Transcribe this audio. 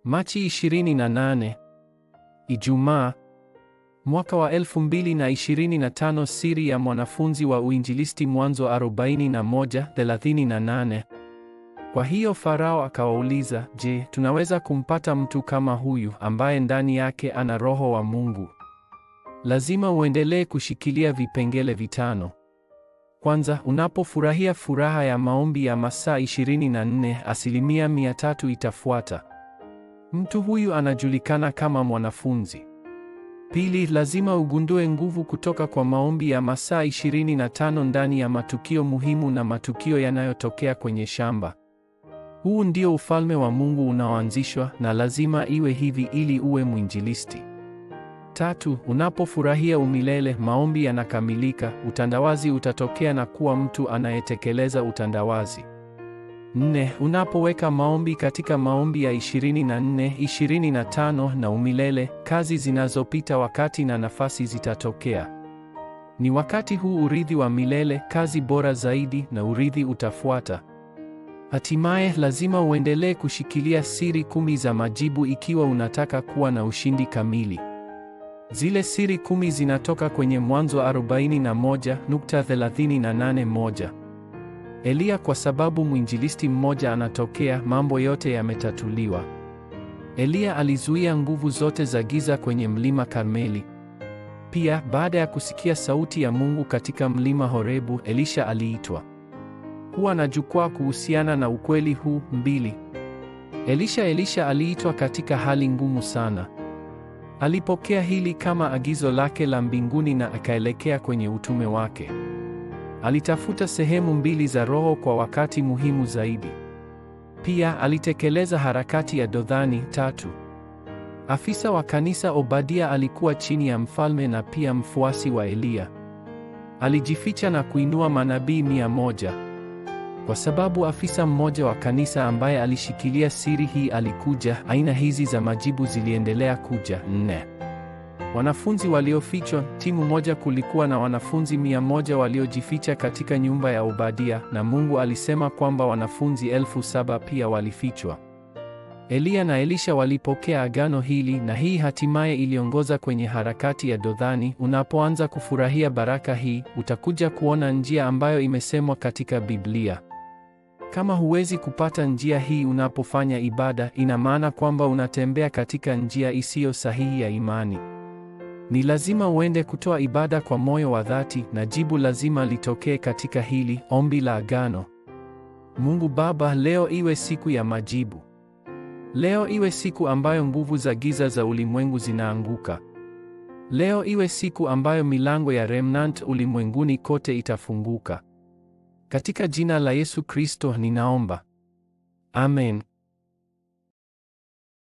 Machi 28. Ijumaa. Mwaka wa 2025. Siri ya mwanafunzi wa uinjilisti, Mwanzo 41:38. Kwa hiyo Farao akawauliza, je, tunaweza kumpata mtu kama huyu ambaye ndani yake ana Roho wa Mungu? Lazima uendelee kushikilia vipengele vitano. Kwanza, unapofurahia furaha ya maombi ya masaa 24, 300% itafuata. Mtu huyu anajulikana kama mwanafunzi. Pili, lazima ugundue nguvu kutoka kwa maombi ya masaa 25 ndani ya matukio muhimu na matukio yanayotokea kwenye shamba. Huu ndio ufalme wa Mungu unaoanzishwa, na lazima iwe hivi ili uwe mwinjilisti. Tatu, unapofurahia umilele, maombi yanakamilika, utandawazi utatokea na kuwa mtu anayetekeleza utandawazi. 4, unapoweka maombi katika maombi ya 24, 25 na umilele, kazi zinazopita wakati na nafasi zitatokea. Ni wakati huu urithi wa milele, kazi bora zaidi na urithi utafuata. Hatimaye lazima uendelee kushikilia siri 10 za majibu ikiwa unataka kuwa na ushindi kamili. Zile siri 10 zinatoka kwenye Mwanzo 41:38. Eliya, kwa sababu mwinjilisti mmoja anatokea, mambo yote yametatuliwa. Eliya alizuia nguvu zote za giza kwenye mlima Karmeli. Pia, baada ya kusikia sauti ya Mungu katika mlima Horebu, Elisha aliitwa. Huwa na jukwaa kuhusiana na ukweli huu. 2. Elisha aliitwa katika hali ngumu sana. Alipokea hili kama agizo lake la mbinguni na akaelekea kwenye utume wake. Alitafuta sehemu 2 za Roho kwa wakati muhimu zaidi. Pia alitekeleza harakati ya Dothani. 3. Afisa wa kanisa Obadia alikuwa chini ya mfalme na pia mfuasi wa Eliya. Alijificha na kuinua manabii 100. Kwa sababu afisa mmoja wa kanisa ambaye alishikilia siri hii alikuja, aina hizi za majibu ziliendelea kuja. 4. Wanafunzi waliofichwa. Timu moja, kulikuwa na wanafunzi 100 waliojificha katika nyumba ya Obadia, na Mungu alisema kwamba wanafunzi 7,000 pia walifichwa. Eliya na Elisha walipokea agano hili, na hii hatimaye iliongoza kwenye harakati ya Dothani. Unapoanza kufurahia baraka hii, utakuja kuona njia ambayo imesemwa katika Biblia. Kama huwezi kupata njia hii unapofanya ibada, ina maana kwamba unatembea katika njia isiyo sahihi ya imani. Ni lazima uende kutoa ibada kwa moyo wa dhati, na jibu lazima litokee katika hili ombi la agano. Mungu Baba, leo iwe siku ya majibu. Leo iwe siku ambayo nguvu za giza za ulimwengu zinaanguka. Leo iwe siku ambayo milango ya remnant ulimwenguni kote itafunguka. Katika jina la Yesu Kristo ninaomba. Amen.